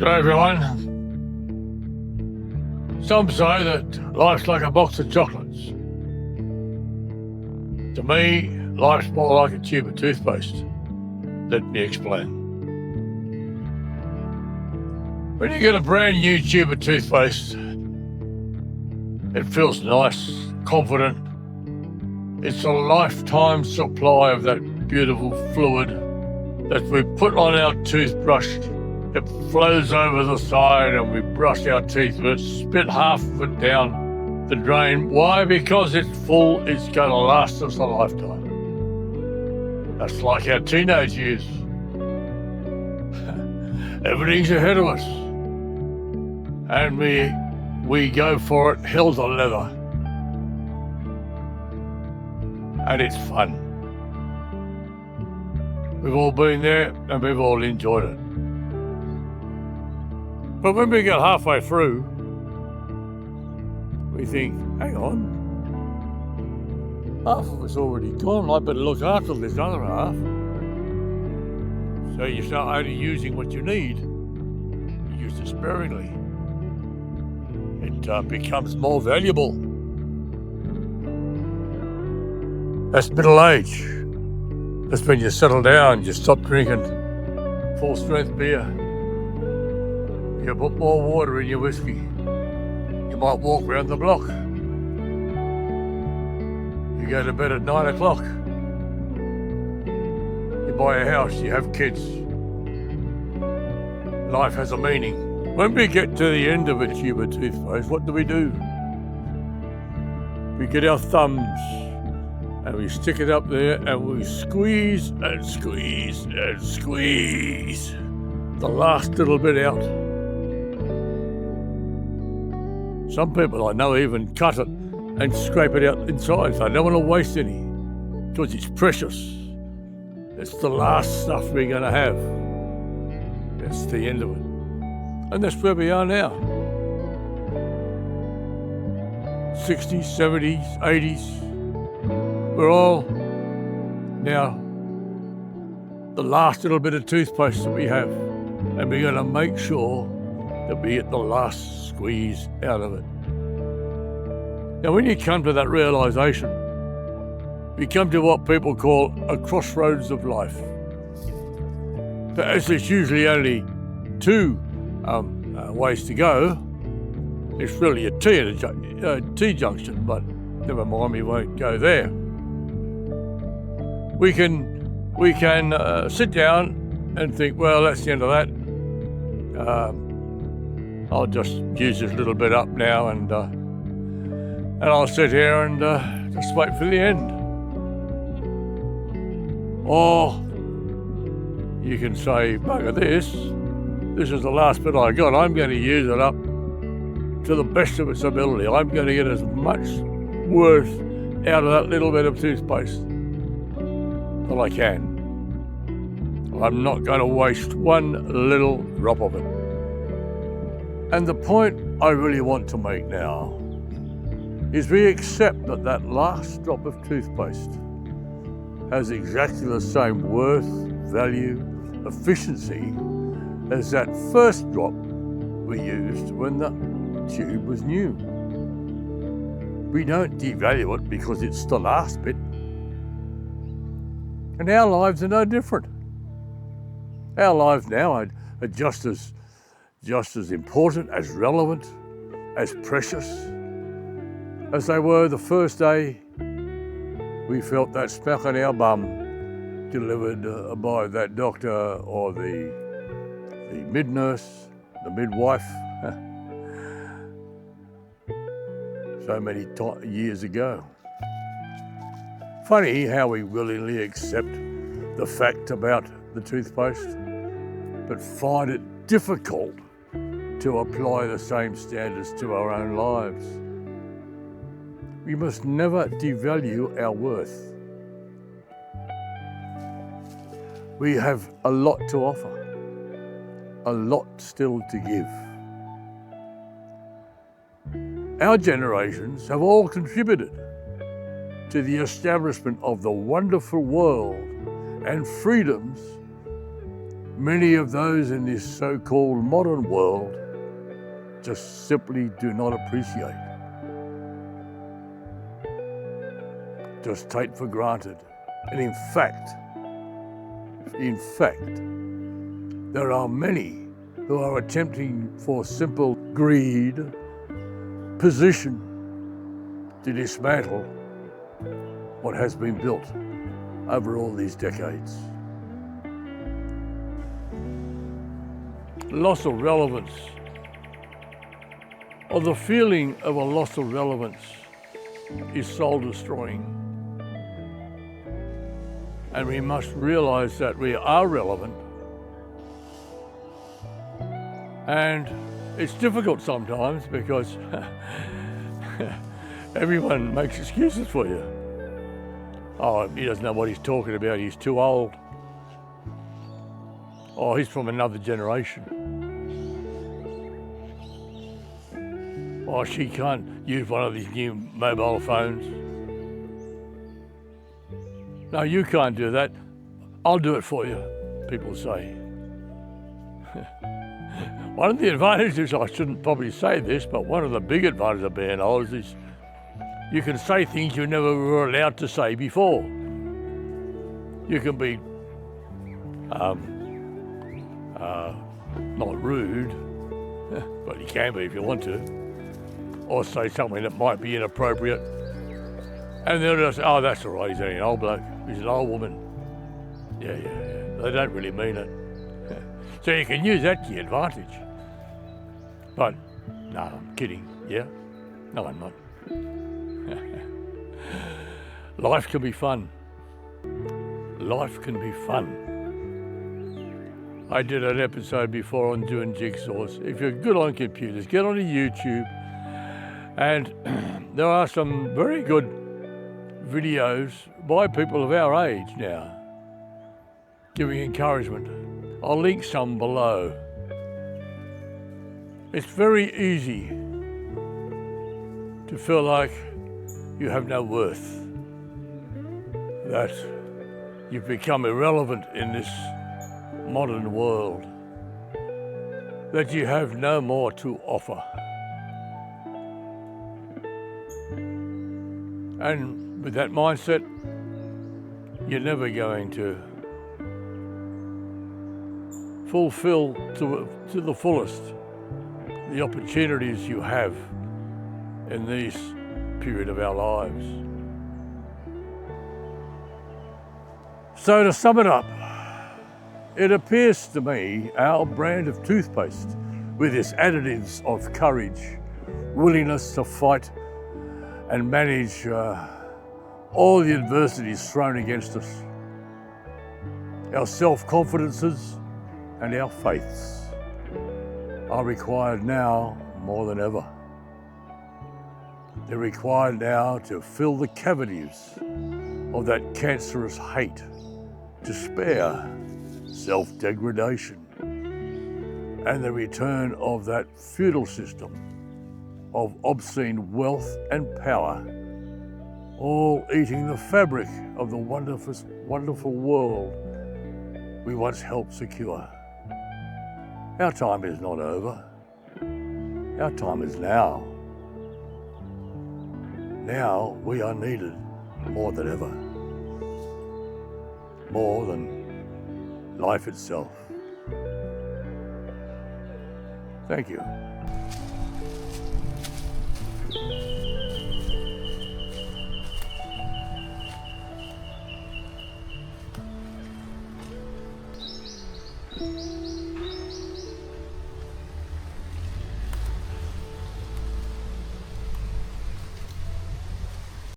G'day everyone. Some say that life's like a box of chocolates. To me, life's more like a tube of toothpaste. Let me explain. When you get a brand new tube of toothpaste, it feels nice, confident. It's a lifetime supply of that beautiful fluid that we put on our toothbrush. It flows over the side and we brush our teeth with it, spit half of it down the drain. Why? Because it's full, it's going to last us a lifetime. That's like our teenage years. Everything's ahead of us. And we go for it hell to leather. And it's fun. We've all been there and we've all enjoyed it. But when we get halfway through, we think, hang on, half of it's already gone, I better look after this other half. So you start only using what you need. You use it sparingly. It becomes more valuable. That's middle age. That's when you settle down, you stop drinking full strength beer. You put more water in your whiskey. You might walk around the block. You go to bed at 9 o'clock. You buy a house, you have kids. Life has a meaning. When we get to the end of a tube of toothpaste, what do? We get our thumbs and we stick it up there and we squeeze and squeeze and squeeze the last little bit out. Some people I know even cut it and scrape it out inside, so I don't want to waste any, because it's precious. It's the last stuff we're going to have. That's the end of it. And that's where we are now. 60s, 70s, 80s. We're all now the last little bit of toothpaste that we have, and we're going to make sure that we get the last squeeze out of it. Now, when you come to that realisation, you come to what people call a crossroads of life. But as there's usually only two ways to go, it's really a T junction, but never mind, we won't go there. We can sit down and think, well, that's the end of that. I'll just use this little bit up now and I'll sit here and just wait for the end. Or you can say, bugger this is the last bit I got. I'm going to use it up to the best of its ability. I'm going to get as much worth out of that little bit of toothpaste that I can. I'm not going to waste one little drop of it. And the point I really want to make now is we accept that that last drop of toothpaste has exactly the same worth, value, efficiency as that first drop we used when the tube was new. We don't devalue it because it's the last bit. And our lives are no different. Our lives now are just as important, as relevant, as precious as they were the first day we felt that smack on our bum delivered by that doctor or the mid-nurse, the midwife, so many years ago. Funny how we willingly accept the fact about the toothpaste, but find it difficult to apply the same standards to our own lives. We must never devalue our worth. We have a lot to offer, a lot still to give. Our generations have all contributed to the establishment of the wonderful world and freedoms many of those in this so-called modern world just simply do not appreciate. Just take for granted. And in fact, there are many who are attempting for simple greed, position, to dismantle what has been built over all these decades. Loss of relevance, or the feeling of a loss of relevance, is soul-destroying. And we must realize that we are relevant. And it's difficult sometimes because everyone makes excuses for you. Oh, he doesn't know what he's talking about, he's too old. Oh, he's from another generation. Oh, she can't use one of these new mobile phones. No, you can't do that. I'll do it for you, people say. One of the advantages, I shouldn't probably say this, but one of the big advantages of being old is you can say things you never were allowed to say before. You can be not rude, but you can be if you want to, or say something that might be inappropriate. And they'll just say, oh, that's all right, he's only an old bloke, he's an old woman. Yeah. They don't really mean it. So you can use that to your advantage. But, no, I'm kidding, yeah? No, I'm not. Life can be fun. Life can be fun. I did an episode before on doing jigsaws. If you're good on computers, get onto YouTube, and there are some very good videos by people of our age now, giving encouragement. I'll link some below. It's very easy to feel like you have no worth, that you've become irrelevant in this modern world, that you have no more to offer. And with that mindset, you're never going to fulfill to the fullest the opportunities you have in this period of our lives. So to sum it up, it appears to me our brand of toothpaste, with its additives of courage, willingness to fight and manage all the adversities thrown against us, our self-confidences and our faiths, are required now more than ever. They're required now to fill the cavities of that cancerous hate, despair, self-degradation, and the return of that feudal system of obscene wealth and power, all eating the fabric of the wonderful world we once helped secure. Our time is not over. Our time is now. Now we are needed more than ever. More than life itself. Thank you.